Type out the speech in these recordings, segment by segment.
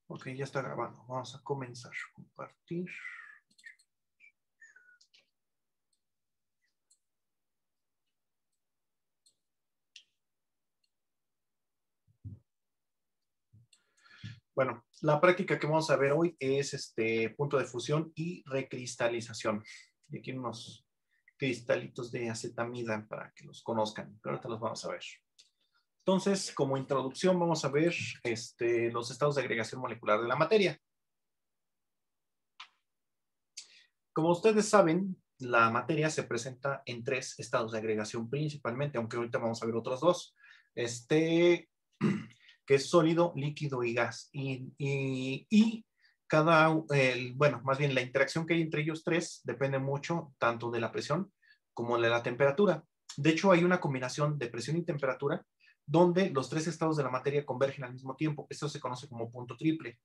Ok, ya está grabando. Vamos a comenzar. Compartir. Bueno, la práctica que vamos a ver hoy es punto de fusión y recristalización. Y aquí unos cristalitos de acetamida para que los conozcan, pero ahorita los vamos a ver. Entonces, como introducción, vamos a ver los estados de agregación molecular de la materia. Como ustedes saben, la materia se presenta en 3 estados de agregación principalmente, aunque ahorita vamos a ver otros 2. Que es sólido, líquido y gas. Y bueno, más bien la interacción que hay entre ellos 3 depende mucho tanto de la presión como de la temperatura. De hecho, hay una combinación de presión y temperatura donde los 3 estados de la materia convergen al mismo tiempo. Esto se conoce como punto triple.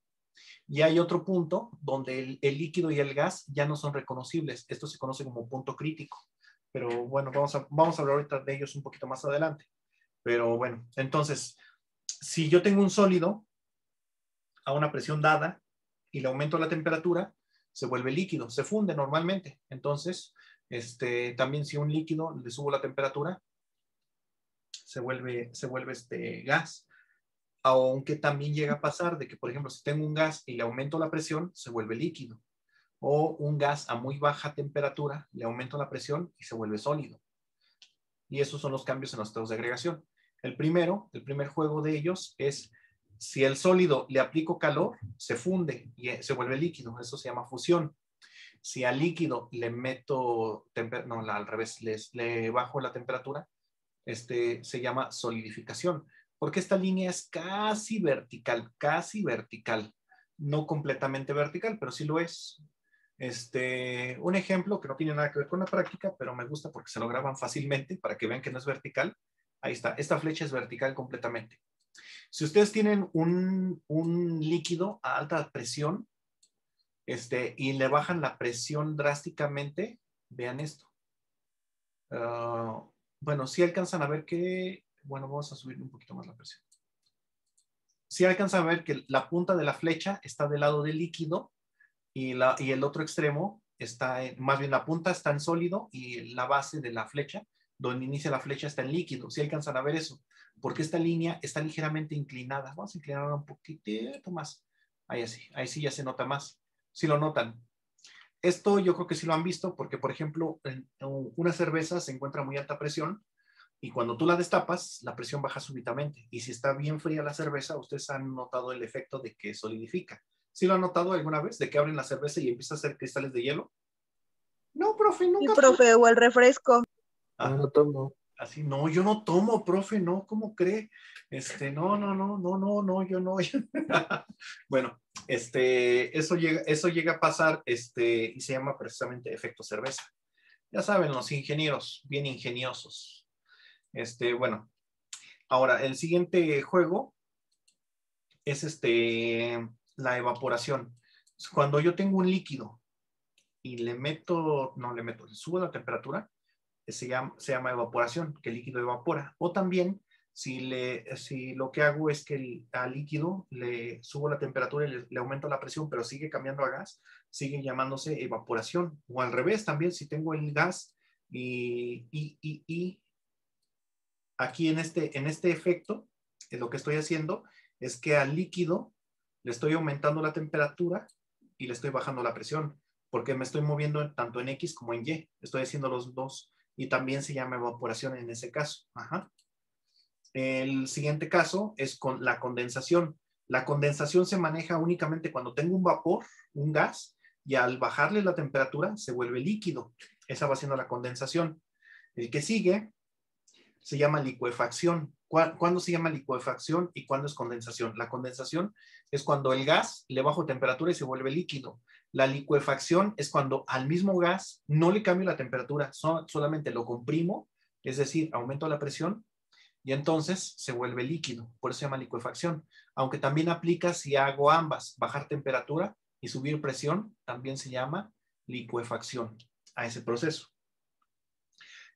Y hay otro punto donde el líquido y el gas ya no son reconocibles. Esto se conoce como punto crítico. Pero bueno, vamos a hablar ahorita de ellos un poquito más adelante. Pero bueno, entonces, si yo tengo un sólido a una presión dada y le aumento la temperatura, se vuelve líquido, se funde normalmente. Entonces, también si a un líquido le subo la temperatura, se vuelve gas. Aunque también llega a pasar de que, por ejemplo, si tengo un gas y le aumento la presión, se vuelve líquido. O un gas a muy baja temperatura, le aumento la presión y se vuelve sólido. Y esos son los cambios en los estados de agregación. El primer juego de ellos es si el sólido le aplico calor, se funde y se vuelve líquido. Eso se llama fusión. Si al líquido le meto, al revés, le bajo la temperatura, se llama solidificación. Porque esta línea es casi vertical. No completamente vertical, pero sí lo es. Un ejemplo que no tiene nada que ver con la práctica, pero me gusta porque se lo graban fácilmente para que vean que no es vertical. Ahí está, esta flecha es vertical completamente. Si ustedes tienen un líquido a alta presión y le bajan la presión drásticamente, vean esto. Bueno, si alcanzan a ver que, bueno, vamos a subir un poquito más la presión. Si alcanzan a ver que la punta de la flecha está del lado del líquido y el otro extremo está, más bien la punta está en sólido y la base de la flecha, donde inicia la flecha, está en líquido. Si alcanzan a ver eso, porque esta línea está ligeramente inclinada. Vamos a inclinarla un poquitito más. Ahí sí ya se nota más. Si lo notan. Esto yo creo que sí lo han visto porque, por ejemplo, una cerveza se encuentra a muy alta presión y cuando tú la destapas, la presión baja súbitamente. Y si está bien fría la cerveza, ustedes han notado el efecto de que solidifica. ¿Sí lo han notado alguna vez? De que abren la cerveza y empieza a hacer cristales de hielo. No, profe, Sí, nunca. profe, o el refresco. No tomo. Así, no, yo no tomo, profe, no, ¿cómo cree? No, yo no. Bueno, eso llega a pasar, y se llama precisamente efecto cerveza. Ya saben, los ingenieros, bien ingeniosos. Bueno, ahora, el siguiente juego es la evaporación. Cuando yo tengo un líquido y le subo la temperatura, se llama evaporación, que el líquido evapora. O también, si lo que hago es que al líquido le subo la temperatura y le aumento la presión, pero sigue cambiando a gas, sigue llamándose evaporación. O al revés también, si tengo el gas y aquí en este efecto, lo que estoy haciendo es que al líquido le estoy aumentando la temperatura y le estoy bajando la presión, porque me estoy moviendo tanto en X como en Y. Estoy haciendo los dos y también se llama evaporación en ese caso. Ajá. El siguiente caso es con la condensación. La condensación se maneja únicamente cuando tengo un vapor, un gas, y al bajarle la temperatura se vuelve líquido. Esa va siendo la condensación. El que sigue se llama licuefacción. ¿Cuándo se llama licuefacción y cuándo es condensación? La condensación es cuando el gas le bajo temperatura y se vuelve líquido. La licuefacción es cuando al mismo gas no le cambio la temperatura, solamente lo comprimo, es decir, aumento la presión y entonces se vuelve líquido. Por eso se llama licuefacción. Aunque también aplica si hago ambas, bajar temperatura y subir presión, también se llama licuefacción a ese proceso.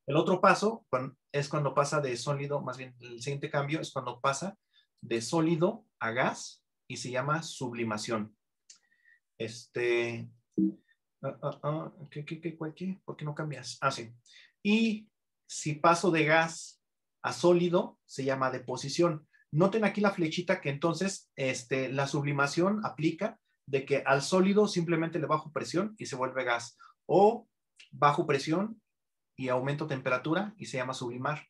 El otro paso es cuando pasa de sólido, más bien el siguiente cambio es cuando pasa de sólido a gas y se llama sublimación. ¿Qué? ¿Por qué no cambias? Ah, sí. Y si paso de gas a sólido, se llama deposición. Noten aquí la flechita que entonces la sublimación aplica de que al sólido simplemente le bajo presión y se vuelve gas. O bajo presión y aumento temperatura y se llama sublimar.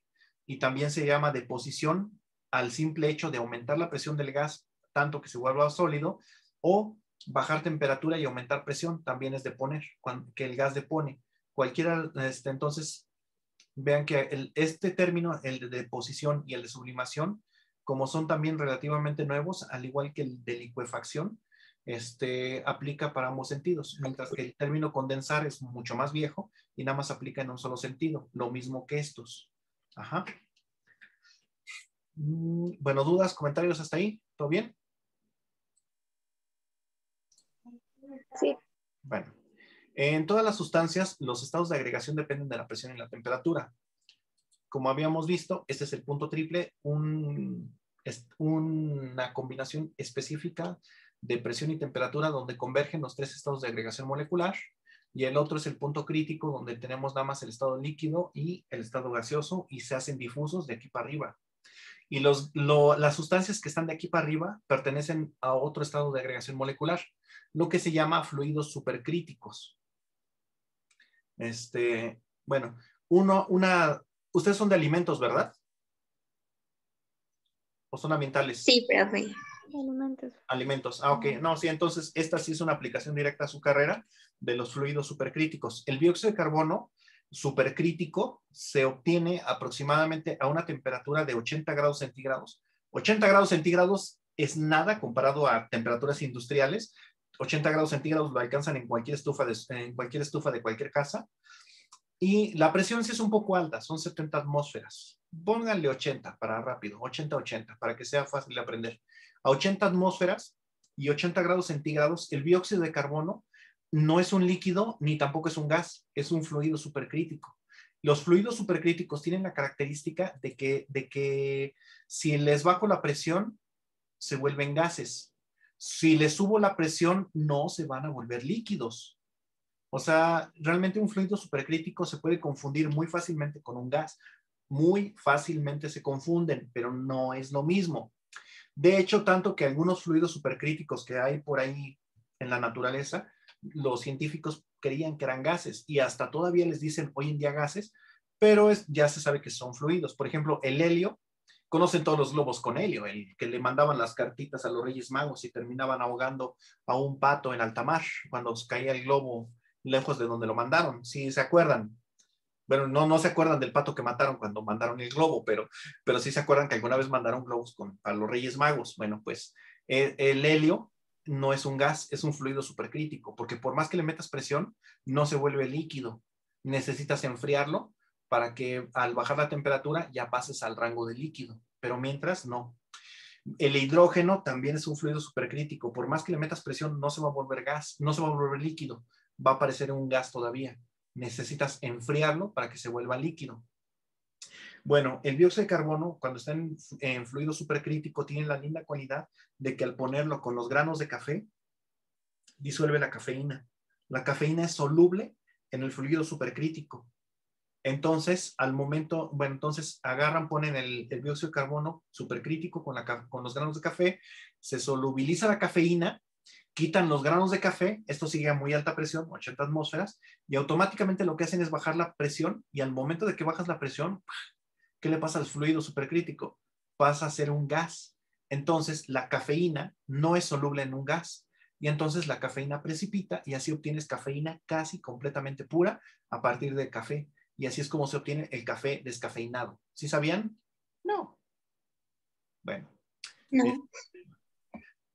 Y también se llama deposición al simple hecho de aumentar la presión del gas tanto que se vuelva sólido, o bajar temperatura y aumentar presión también es deponer, que el gas depone. Cualquiera, entonces, vean que este término, el de deposición y el de sublimación, como son también relativamente nuevos, al igual que el de licuefacción, aplica para ambos sentidos, mientras que el término condensar es mucho más viejo y nada más aplica en un solo sentido, lo mismo que estos. Ajá. Bueno, dudas, comentarios hasta ahí, ¿todo bien? Sí. Bueno, en todas las sustancias, los estados de agregación dependen de la presión y la temperatura. Como habíamos visto, este es el punto triple, una combinación específica de presión y temperatura donde convergen los tres estados de agregación molecular, y el otro es el punto crítico donde tenemos nada más el estado líquido y el estado gaseoso y se hacen difusos de aquí para arriba. Y las sustancias que están de aquí para arriba pertenecen a otro estado de agregación molecular, lo que se llama fluidos supercríticos. Bueno, ustedes son de alimentos, ¿verdad? ¿O son ambientales? Sí, profe. Alimentos. Alimentos, ok. No, sí, entonces esta sí es una aplicación directa a su carrera de los fluidos supercríticos. El dióxido de carbono supercrítico se obtiene aproximadamente a una temperatura de 80 grados centígrados. 80 grados centígrados es nada comparado a temperaturas industriales. 80 grados centígrados lo alcanzan en cualquier estufa de cualquier casa. Y la presión sí es un poco alta, son 70 atmósferas. Pónganle 80 para rápido, 80-80, para que sea fácil de aprender. A 80 atmósferas y 80 grados centígrados, el dióxido de carbono no es un líquido ni tampoco es un gas, es un fluido supercrítico. Los fluidos supercríticos tienen la característica de que si les bajo la presión, se vuelven gases. Si les subo la presión, no se van a volver líquidos. O sea, realmente un fluido supercrítico se puede confundir muy fácilmente con un gas. Muy fácilmente se confunden, pero no es lo mismo. De hecho, tanto que algunos fluidos supercríticos que hay por ahí en la naturaleza, los científicos creían que eran gases y hasta todavía les dicen hoy en día gases, pero ya se sabe que son fluidos. Por ejemplo, el helio, conocen todos los globos con helio, el que le mandaban las cartitas a los Reyes Magos y terminaban ahogando a un pato en alta mar cuando caía el globo lejos de donde lo mandaron, si se acuerdan. Bueno, no se acuerdan del pato que mataron cuando mandaron el globo, pero sí se acuerdan que alguna vez mandaron globos a los Reyes Magos. Bueno, pues el helio no es un gas, es un fluido supercrítico, porque por más que le metas presión, no se vuelve líquido. Necesitas enfriarlo para que al bajar la temperatura ya pases al rango de líquido, pero mientras no. El hidrógeno también es un fluido supercrítico. Por más que le metas presión, no se va a volver gas, no se va a volver líquido, va a parecer un gas todavía. Necesitas enfriarlo para que se vuelva líquido. Bueno, el dióxido de carbono, cuando está en fluido supercrítico, tiene la linda cualidad de que al ponerlo con los granos de café, disuelve la cafeína. La cafeína es soluble en el fluido supercrítico. Entonces, entonces agarran, ponen el dióxido de carbono supercrítico con los granos de café, se solubiliza la cafeína, quitan los granos de café, esto sigue a muy alta presión, 80 atmósferas, y automáticamente lo que hacen es bajar la presión, y al momento de que bajas la presión, ¿qué le pasa al fluido supercrítico? Pasa a ser un gas. Entonces, la cafeína no es soluble en un gas, y entonces la cafeína precipita, y así obtienes cafeína casi completamente pura a partir del café. Y así es como se obtiene el café descafeinado. ¿Sí sabían? No. Bueno. No.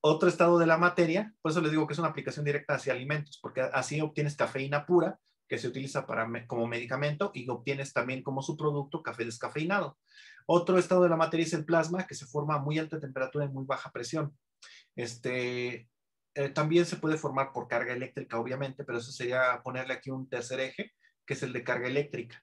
Otro estado de la materia, por eso les digo que es una aplicación directa hacia alimentos, porque así obtienes cafeína pura, que se utiliza como medicamento, y obtienes también como subproducto café descafeinado. Otro estado de la materia es el plasma, que se forma a muy alta temperatura y muy baja presión. También se puede formar por carga eléctrica, obviamente, pero eso sería ponerle aquí un tercer eje, que es el de carga eléctrica.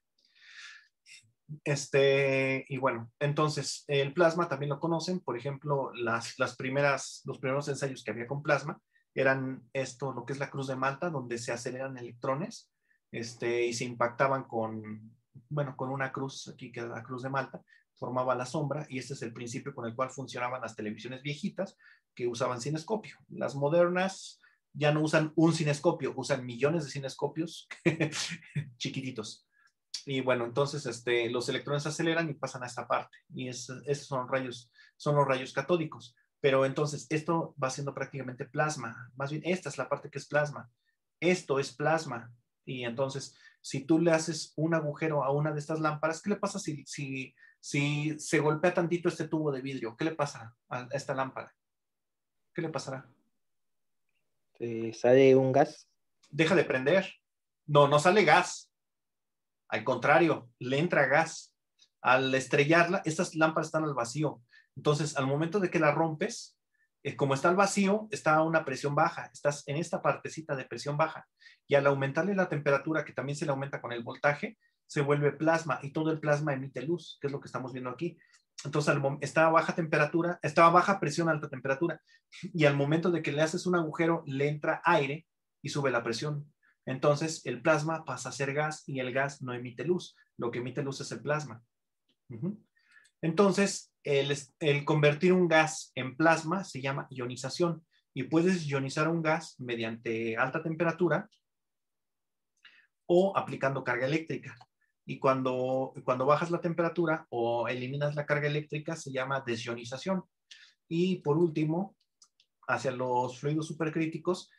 Y bueno, entonces el plasma también lo conocen. Por ejemplo, los primeros ensayos que había con plasma eran esto, lo que es la cruz de Malta, donde se aceleran electrones y se impactaban con una cruz, aquí que es la cruz de Malta, formaba la sombra, y este es el principio con el cual funcionaban las televisiones viejitas que usaban cinescopio. Las modernas ya no usan un cinescopio, usan millones de cinescopios chiquititos. Y bueno, entonces los electrones se aceleran y pasan a esta parte. Y esos son los rayos catódicos. Pero entonces esto va siendo prácticamente plasma. Más bien, esta es la parte que es plasma. Esto es plasma. Y entonces, si tú le haces un agujero a una de estas lámparas, ¿qué le pasa si se golpea tantito este tubo de vidrio? ¿Qué le pasa a esta lámpara? ¿Qué le pasará? ¿Sale un gas? Deja de prender. No, no sale gas. Al contrario, le entra gas. Al estrellarla, estas lámparas están al vacío. Entonces, al momento de que la rompes, como está al vacío, está a una presión baja. Estás en esta partecita de presión baja. Y al aumentarle la temperatura, que también se le aumenta con el voltaje, se vuelve plasma y todo el plasma emite luz, que es lo que estamos viendo aquí. Entonces, está a baja temperatura, está a baja presión, alta temperatura. Y al momento de que le haces un agujero, le entra aire y sube la presión. Entonces, el plasma pasa a ser gas y el gas no emite luz. Lo que emite luz es el plasma. Entonces, el convertir un gas en plasma se llama ionización, y puedes ionizar un gas mediante alta temperatura o aplicando carga eléctrica. Y cuando bajas la temperatura o eliminas la carga eléctrica se llama desionización. Y por último, hacia los fluidos supercríticos,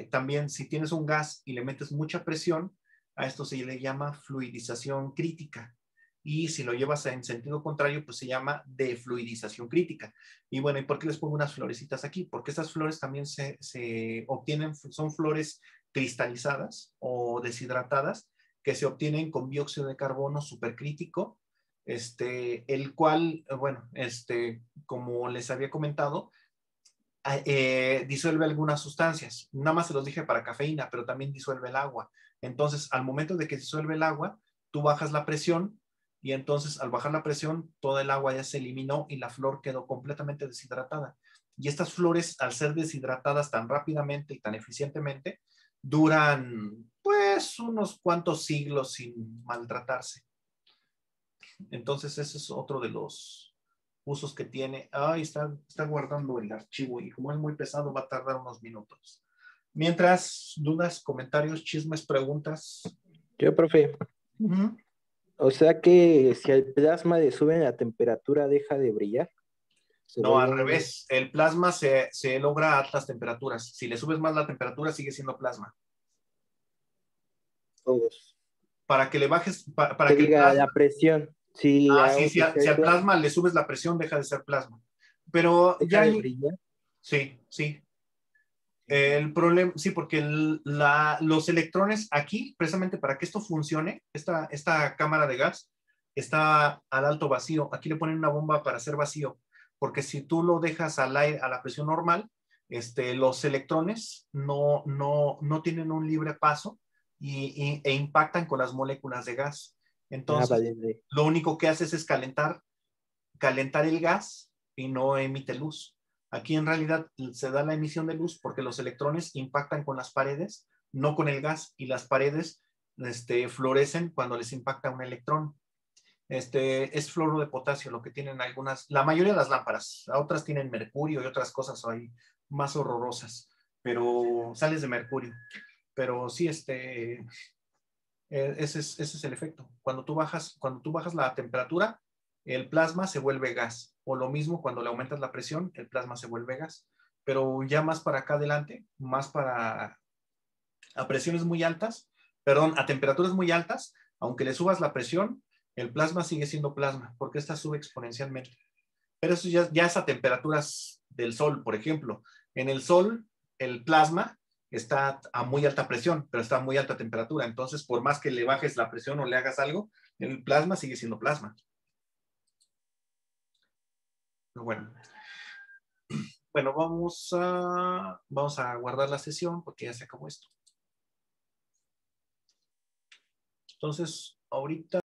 también si tienes un gas y le metes mucha presión, a esto se le llama fluidización crítica. Y si lo llevas en sentido contrario, pues se llama defluidización crítica. Y bueno, ¿y por qué les pongo unas florecitas aquí? Porque estas flores también se obtienen, son flores cristalizadas o deshidratadas que se obtienen con dióxido de carbono supercrítico, el cual, bueno, como les había comentado, disuelve algunas sustancias. Nada más se los dije para cafeína, pero también disuelve el agua. Entonces, al momento de que disuelve el agua, tú bajas la presión y entonces al bajar la presión, toda el agua ya se eliminó y la flor quedó completamente deshidratada. Y estas flores, al ser deshidratadas tan rápidamente y tan eficientemente, duran pues unos cuantos siglos sin maltratarse. Entonces, ese es otro de los usos que tiene. Ay, está guardando el archivo y como es muy pesado va a tardar unos minutos. Mientras, dudas, comentarios, chismes, preguntas. Yo, profe. O sea que si al plasma le suben la temperatura, ¿deja de brillar? No, al revés. El plasma se logra a altas temperaturas. Si le subes más la temperatura, sigue siendo plasma. Todos. Para que le bajes, para que que diga el plasma, la presión. Si al plasma le subes la presión, deja de ser plasma. Pero ¿deja ya de brillar? Sí. El problema, sí, porque los electrones aquí, precisamente para que esto funcione, esta cámara de gas está al alto vacío. Aquí le ponen una bomba para hacer vacío, porque si tú lo dejas al aire, a la presión normal, los electrones no tienen un libre paso e impactan con las moléculas de gas. Entonces, vale. Lo único que haces es calentar el gas y no emite luz. Aquí en realidad se da la emisión de luz porque los electrones impactan con las paredes, no con el gas, y las paredes florecen cuando les impacta un electrón. Es fluoruro de potasio lo que tienen la mayoría de las lámparas. Otras tienen mercurio y otras cosas ahí más horrorosas, pero sales de mercurio. Pero sí, ese es el efecto. Cuando tú bajas la temperatura, el plasma se vuelve gas. O lo mismo cuando le aumentas la presión, el plasma se vuelve gas. Pero ya más para acá adelante, a presiones muy altas, perdón, a temperaturas muy altas, aunque le subas la presión, el plasma sigue siendo plasma, porque esta sube exponencialmente. Pero eso ya es a temperaturas del sol, por ejemplo. En el sol, el plasma está a muy alta presión, pero está a muy alta temperatura. Entonces, por más que le bajes la presión o le hagas algo, el plasma sigue siendo plasma. Bueno, vamos a guardar la sesión porque ya se acabó esto. Entonces, ahorita